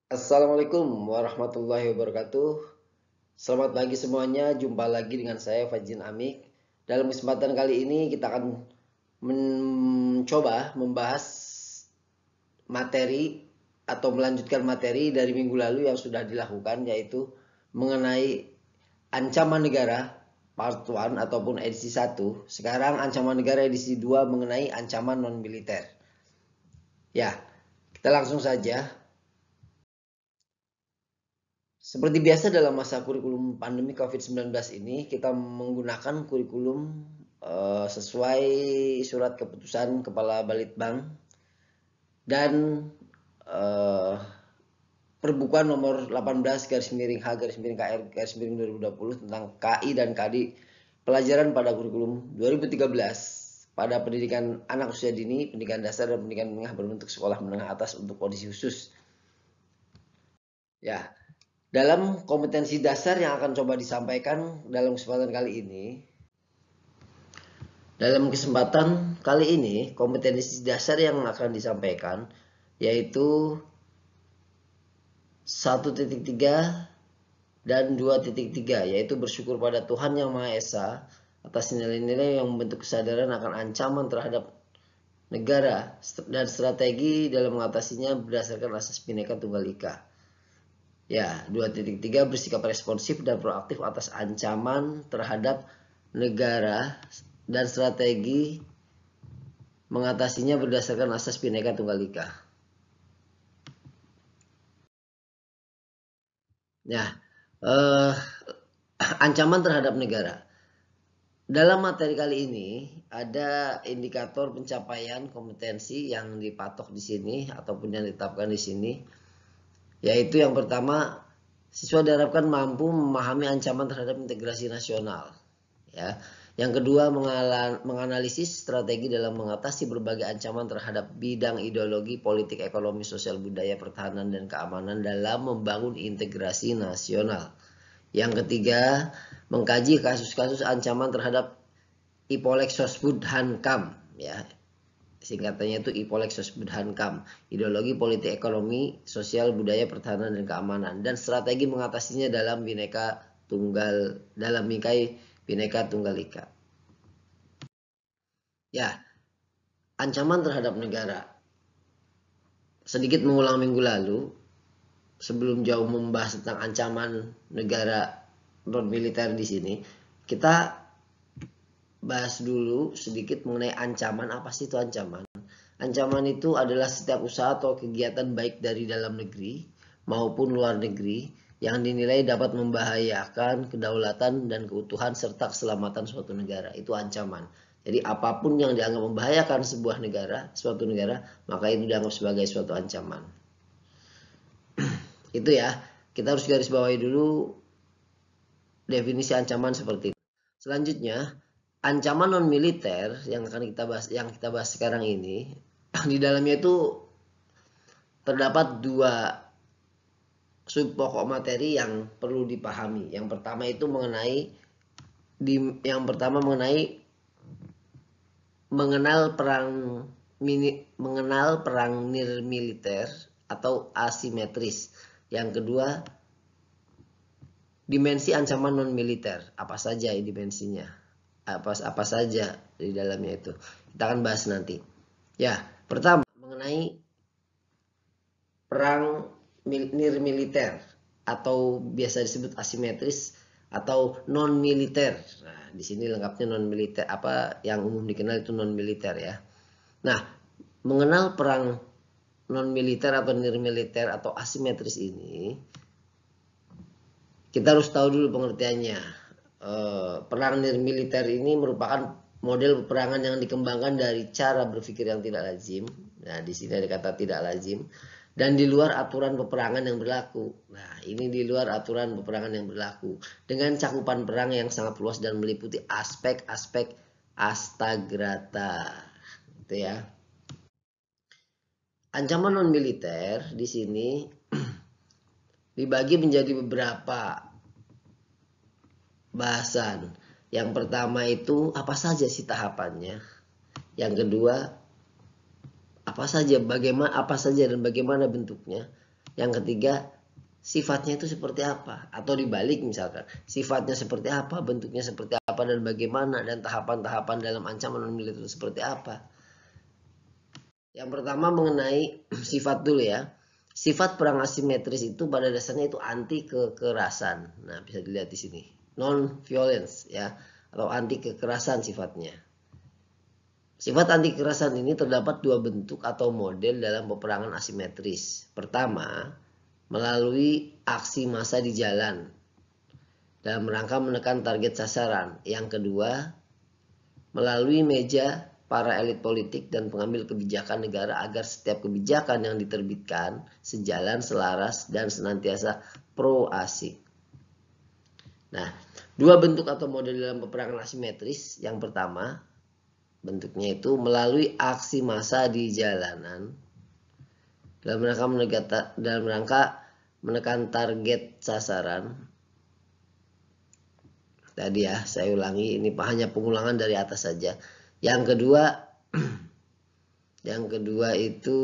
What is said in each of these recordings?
Assalamualaikum warahmatullahi wabarakatuh. Selamat pagi semuanya. Jumpa lagi dengan saya Fajin Amik. Dalam kesempatan kali ini kita akan mencoba membahas materi atau melanjutkan materi dari minggu lalu yang sudah dilakukan, yaitu mengenai ancaman negara part 1 ataupun edisi 1. Sekarang ancaman negara edisi 2 mengenai ancaman non militer. Ya, kita langsung saja. Seperti biasa dalam masa kurikulum pandemi COVID-19 ini, kita menggunakan kurikulum sesuai surat keputusan Kepala Balitbang dan eh, Perbukuan nomor 18 garis miring H garis miring KR garis miring 2020 tentang KI dan KD pelajaran pada kurikulum 2013 pada pendidikan anak usia dini, pendidikan dasar dan pendidikan menengah berbentuk sekolah menengah atas untuk kondisi khusus. Ya, dalam kompetensi dasar yang akan coba disampaikan dalam kesempatan kali ini, kompetensi dasar yang akan disampaikan yaitu 1.3 dan 2.3, yaitu bersyukur pada Tuhan Yang Maha Esa atas nilai-nilai yang membentuk kesadaran akan ancaman terhadap negara dan strategi dalam mengatasinya berdasarkan asas Bhinneka Tunggal Ika. Ya, 2.3 bersikap responsif dan proaktif atas ancaman terhadap negara dan strategi mengatasinya berdasarkan asas Bhinneka Tunggal Ika. Ya, ancaman terhadap negara. Dalam materi kali ini ada indikator pencapaian kompetensi yang dipatok di sini ataupun yang ditetapkan di sini, yaitu yang pertama, siswa diharapkan mampu memahami ancaman terhadap integrasi nasional. Ya. Yang kedua, menganalisis strategi dalam mengatasi berbagai ancaman terhadap bidang ideologi, politik, ekonomi, sosial, budaya, pertahanan, dan keamanan dalam membangun integrasi nasional. Yang ketiga, mengkaji kasus-kasus ancaman terhadap IPOLEK Sosbud Hankam, ya. Singkatannya itu IPOLEK Sosbud Hankam, ideologi politik ekonomi, sosial, budaya, pertahanan, dan keamanan, dan strategi mengatasinya dalam Bhinneka Tunggal Ika. Ya, ancaman terhadap negara. Sedikit mengulang minggu lalu, sebelum jauh membahas tentang ancaman negara non militer di sini, kita bahas dulu sedikit mengenai ancaman. Apa sih itu ancaman? Ancaman itu adalah setiap usaha atau kegiatan baik dari dalam negeri maupun luar negeri yang dinilai dapat membahayakan kedaulatan dan keutuhan serta keselamatan suatu negara. Itu ancaman. Jadi apapun yang dianggap membahayakan suatu negara, maka itu dianggap sebagai suatu ancaman. Itu ya, kita harus garis bawahi dulu definisi ancaman seperti itu. Selanjutnya, ancaman non militer yang kita bahas sekarang ini, di dalamnya itu terdapat dua sub pokok materi yang perlu dipahami. Yang pertama mengenai mengenal perang nirmiliter atau asimetris. Yang kedua, dimensi ancaman non militer. Apa saja dimensinya? Apa saja di dalamnya itu? Kita akan bahas nanti. Ya, pertama mengenai perang nirmiliter atau biasa disebut asimetris atau non militer. Nah, di sini lengkapnya non militer, apa yang umum dikenal itu non militer ya. Nah, mengenal perang non militer atau nirmiliter atau asimetris ini, kita harus tahu dulu pengertiannya. Perang nirmiliter ini merupakan model peperangan yang dikembangkan dari cara berpikir yang tidak lazim. Nah, di sini ada kata tidak lazim. Dan di luar aturan peperangan yang berlaku. Nah, ini di luar aturan peperangan yang berlaku. Dengan cakupan perang yang sangat luas dan meliputi aspek-aspek astagrata. Gitu ya. Ancaman non militer di sini dibagi menjadi beberapa bahasan. Yang pertama itu apa saja sih tahapannya? Yang kedua, apa saja dan bagaimana bentuknya? Yang ketiga, sifatnya itu seperti apa, atau dibalik misalkan, sifatnya seperti apa, bentuknya seperti apa, dan bagaimana, dan tahapan-tahapan dalam ancaman non militer itu seperti apa. Yang pertama mengenai sifat dulu ya. Sifat perang asimetris itu pada dasarnya itu anti kekerasan. Nah, bisa dilihat di sini. Non violence ya, atau anti kekerasan sifatnya. Sifat anti kekerasan ini terdapat dua bentuk atau model dalam peperangan asimetris. Pertama, melalui aksi massa di jalan dalam rangka menekan target sasaran. Yang kedua, melalui meja para elit politik dan pengambil kebijakan negara agar setiap kebijakan yang diterbitkan sejalan, selaras, dan senantiasa pro-asing. Nah, dua bentuk atau model dalam peperangan asimetris. Yang pertama, bentuknya itu melalui aksi massa di jalanan dalam rangka menekan target sasaran. Tadi ya, saya ulangi, ini hanya pengulangan dari atas saja. Yang kedua itu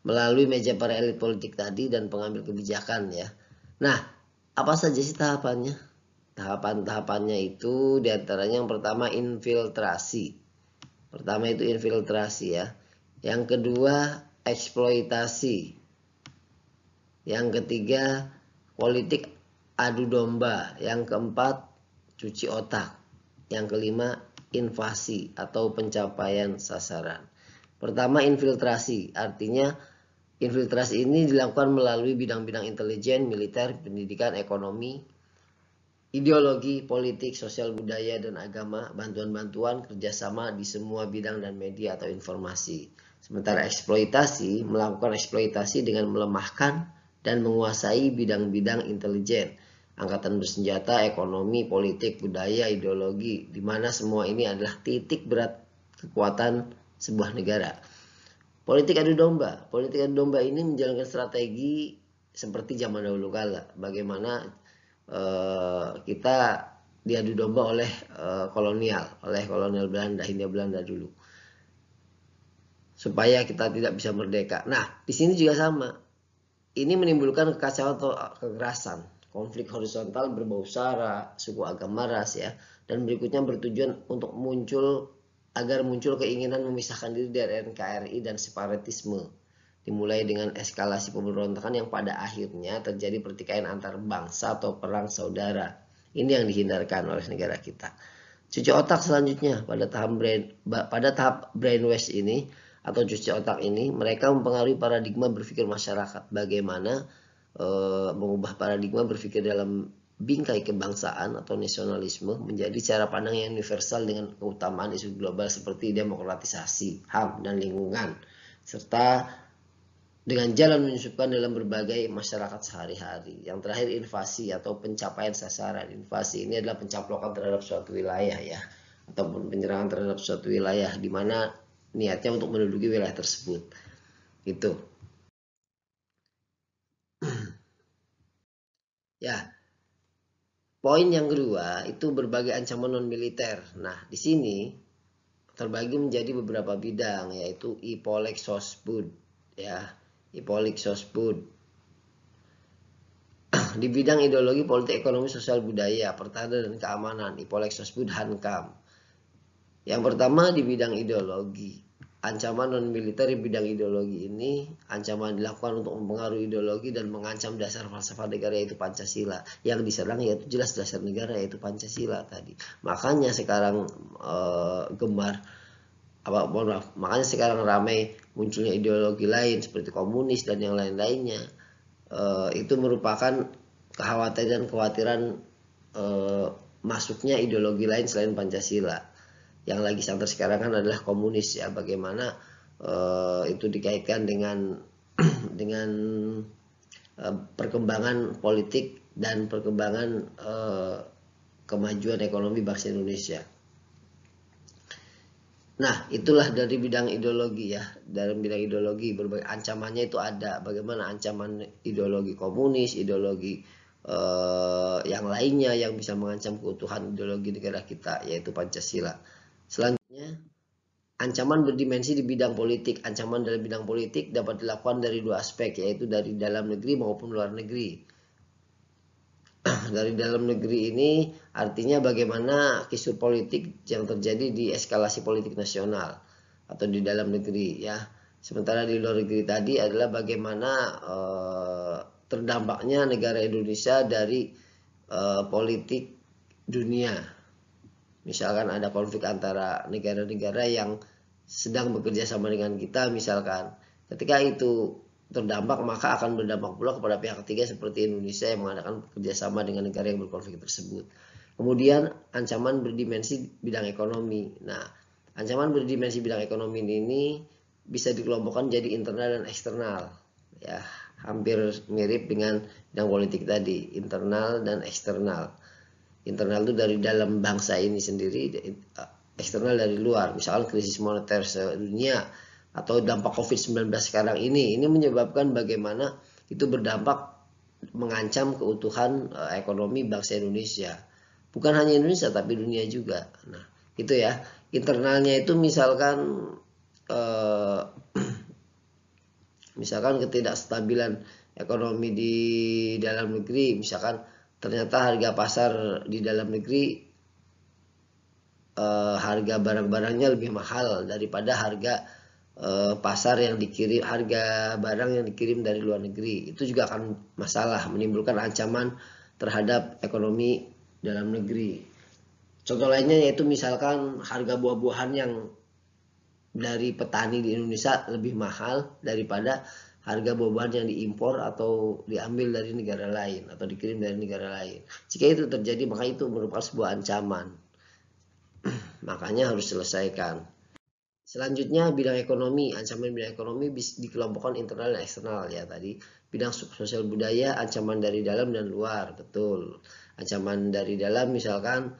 melalui meja para elit politik tadi dan pengambil kebijakan ya. Nah, apa saja sih tahapannya? Tahapan-tahapannya itu diantaranya yang pertama infiltrasi. Pertama itu infiltrasi ya. Yang kedua eksploitasi. Yang ketiga politik adu domba. Yang keempat cuci otak. Yang kelima invasi atau pencapaian sasaran. Pertama infiltrasi, artinya infiltrasi ini dilakukan melalui bidang-bidang intelijen, militer, pendidikan, ekonomi, ideologi, politik, sosial budaya, dan agama, bantuan-bantuan, kerjasama di semua bidang dan media atau informasi. Sementara eksploitasi, melakukan eksploitasi dengan melemahkan dan menguasai bidang-bidang intelijen, angkatan bersenjata, ekonomi, politik, budaya, ideologi, di mana semua ini adalah titik berat kekuatan sebuah negara. Politik adu domba. Politik adu domba ini menjalankan strategi seperti zaman dahulu kala. Bagaimana kita diadu domba oleh kolonial Belanda, Hindia Belanda dulu, supaya kita tidak bisa merdeka. Nah, di sini juga sama. Ini menimbulkan kekacauan atau kekerasan, konflik horizontal berbau sara, suku, agama, ras ya. Dan berikutnya bertujuan untuk agar muncul keinginan memisahkan diri dari NKRI dan separatisme. Dimulai dengan eskalasi pemberontakan yang pada akhirnya terjadi pertikaian antar bangsa atau perang saudara. Ini yang dihindarkan oleh negara kita. Cuci otak selanjutnya pada tahap brainwash ini atau cuci otak ini, mereka mempengaruhi paradigma berpikir masyarakat. Bagaimana mengubah paradigma berpikir dalam bingkai kebangsaan atau nasionalisme menjadi cara pandang yang universal dengan keutamaan isu global seperti demokratisasi, HAM, dan lingkungan, serta dengan jalan menyusupkan dalam berbagai masyarakat sehari-hari. Yang terakhir invasi atau pencapaian sasaran. Invasi ini adalah pencaplokan terhadap suatu wilayah ya, ataupun penyerangan terhadap suatu wilayah di mana niatnya untuk menduduki wilayah tersebut. Itu. Ya. Poin yang kedua itu berbagai ancaman non militer. Nah, di sini terbagi menjadi beberapa bidang, yaitu IPOLEK Sosbud ya, IPOLEK Sosbud. Di bidang ideologi, politik, ekonomi, sosial, budaya, pertahanan dan keamanan, IPOLEK Sosbud Hankam. Yang pertama di bidang ideologi. Ancaman non militer di bidang ideologi ini ancaman dilakukan untuk mempengaruhi ideologi dan mengancam dasar falsafah negara, yaitu Pancasila. Yang diserang yaitu jelas dasar negara, yaitu Pancasila tadi. Makanya sekarang makanya sekarang ramai munculnya ideologi lain seperti komunis dan yang lain-lainnya. Itu merupakan kekhawatiran masuknya ideologi lain selain Pancasila. Yang lagi santer sekarang kan adalah komunis ya, bagaimana itu dikaitkan dengan perkembangan politik dan perkembangan kemajuan ekonomi bangsa Indonesia. Nah, itulah dari bidang ideologi ya. Dalam bidang ideologi berbagai ancamannya itu ada. Bagaimana ancaman ideologi komunis, ideologi yang lainnya yang bisa mengancam keutuhan ideologi negara kita, yaitu Pancasila. Selanjutnya, Ancaman berdimensi di bidang politik. Ancaman dalam bidang politik dapat dilakukan dari dua aspek, yaitu dari dalam negeri maupun luar negeri. Dari dalam negeri ini artinya bagaimana kisru politik yang terjadi di eskalasi politik nasional atau di dalam negeri ya. Sementara di luar negeri tadi adalah bagaimana terdampaknya negara Indonesia dari politik dunia. Misalkan ada konflik antara negara-negara yang sedang bekerja sama dengan kita misalkan. Ketika itu terdampak, maka akan berdampak pula kepada pihak ketiga seperti Indonesia yang mengadakan kerjasama dengan negara yang berkonflik tersebut. Kemudian ancaman berdimensi bidang ekonomi. Nah, ancaman berdimensi bidang ekonomi ini bisa dikelompokkan jadi internal dan eksternal. Ya, hampir mirip dengan bidang politik tadi, internal dan eksternal. Internal itu dari dalam bangsa ini sendiri, eksternal dari luar, misalkan krisis moneter sedunia atau dampak COVID-19 sekarang ini menyebabkan bagaimana itu berdampak mengancam keutuhan ekonomi bangsa Indonesia. Bukan hanya Indonesia tapi dunia juga. Nah, itu ya. Internalnya itu misalkan misalkan ketidakstabilan ekonomi di dalam negeri, misalkan ternyata harga pasar di dalam negeri harga barang-barangnya lebih mahal daripada harga pasar yang dikirim, harga barang yang dikirim dari luar negeri. Itu juga akan masalah, menimbulkan ancaman terhadap ekonomi dalam negeri. Contoh lainnya yaitu misalkan harga buah-buahan yang dari petani di Indonesia lebih mahal daripada harga buah-buahan yang diimpor atau diambil dari negara lain atau dikirim dari negara lain. Jika itu terjadi, maka itu merupakan sebuah ancaman. Makanya harus selesaikan. Selanjutnya bidang ekonomi. Ancaman bidang ekonomi dikelompokkan internal dan eksternal ya tadi. Bidang sosial budaya, ancaman dari dalam dan luar, betul. Ancaman dari dalam misalkan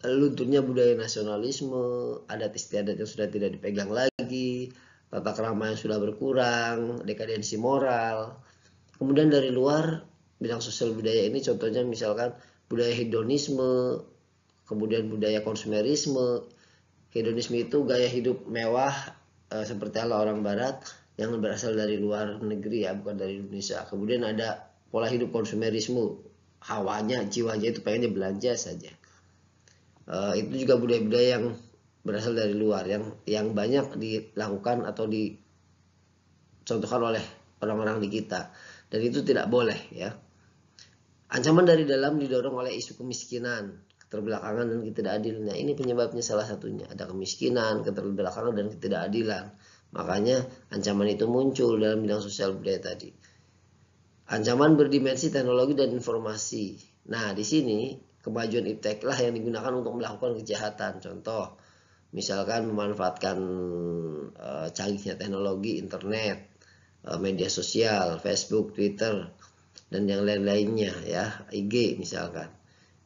lunturnya budaya nasionalisme, adat istiadat yang sudah tidak dipegang lagi, tata krama yang sudah berkurang, dekadensi moral. Kemudian dari luar, bidang sosial budaya ini contohnya misalkan budaya hedonisme, kemudian budaya konsumerisme. Hedonisme itu gaya hidup mewah seperti ala orang barat yang berasal dari luar negeri ya, bukan dari Indonesia. Kemudian ada pola hidup konsumerisme, hawanya, jiwanya itu pengennya belanja saja. Itu juga budaya-budaya yang berasal dari luar yang banyak dilakukan atau dicontohkan oleh orang-orang di kita, dan itu tidak boleh ya. Ancaman dari dalam didorong oleh isu kemiskinan, keterbelakangan dan ketidakadilan. Nah, ini penyebabnya salah satunya ada kemiskinan, keterbelakangan dan ketidakadilan. Makanya ancaman itu muncul dalam bidang sosial budaya tadi. Ancaman berdimensi teknologi dan informasi. Nah, di sini kemajuan iptek lah yang digunakan untuk melakukan kejahatan. Contoh, misalkan memanfaatkan canggihnya teknologi internet, media sosial, Facebook, Twitter, dan yang lain-lainnya ya, IG misalkan.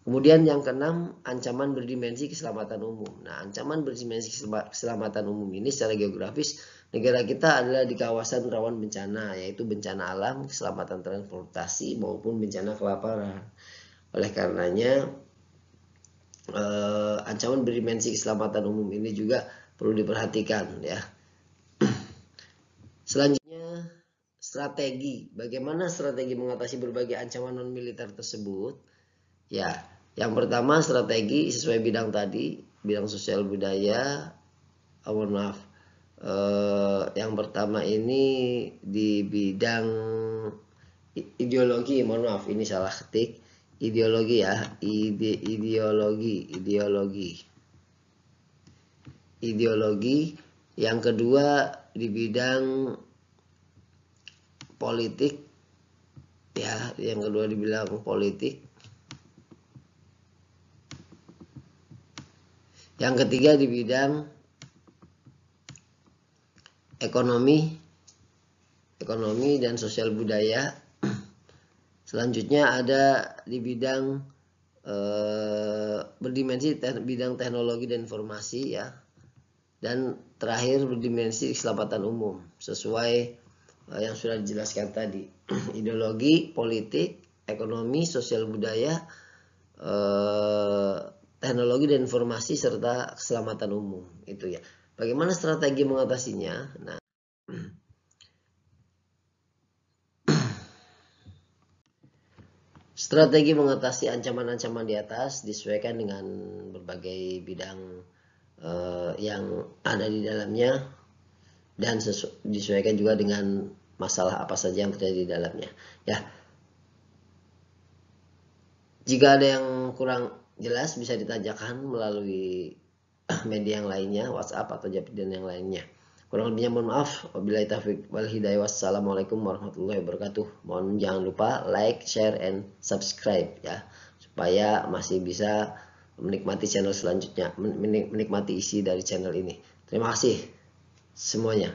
Kemudian yang keenam, ancaman berdimensi keselamatan umum. Nah, ancaman berdimensi keselamatan umum ini secara geografis negara kita adalah di kawasan rawan bencana, yaitu bencana alam, keselamatan transportasi maupun bencana kelaparan. Oleh karenanya ancaman berdimensi keselamatan umum ini juga perlu diperhatikan ya. Selanjutnya strategi. Bagaimana strategi mengatasi berbagai ancaman non militer tersebut? Ya, yang pertama strategi sesuai bidang tadi, bidang sosial budaya. Mohon maaf. Yang pertama ini di bidang ideologi, mohon maaf ini salah ketik. Ideologi ya, ideologi. Yang kedua di bidang politik ya, yang kedua di bidang politik. Yang ketiga di bidang ekonomi dan sosial budaya. Selanjutnya ada di bidang berdimensi bidang teknologi dan informasi ya. Dan terakhir berdimensi keselamatan umum sesuai yang sudah dijelaskan tadi. Ideologi, politik, ekonomi, sosial budaya, teknologi dan informasi serta keselamatan umum itu ya. Bagaimana strategi mengatasinya? Nah, strategi mengatasi ancaman-ancaman di atas disesuaikan dengan berbagai bidang yang ada di dalamnya, dan disesuaikan juga dengan masalah apa saja yang terjadi di dalamnya. Ya, jika ada yang kurang jelas bisa ditanyakan melalui media yang lainnya, WhatsApp atau Japidin yang lainnya. Kurang lebihnya mohon maaf. Wabillahi taufiq wal hidayah. Wassalamualaikum warahmatullahi wabarakatuh. Mohon jangan lupa like, share, and subscribe ya, supaya masih bisa menikmati channel selanjutnya, menikmati isi dari channel ini. Terima kasih semuanya.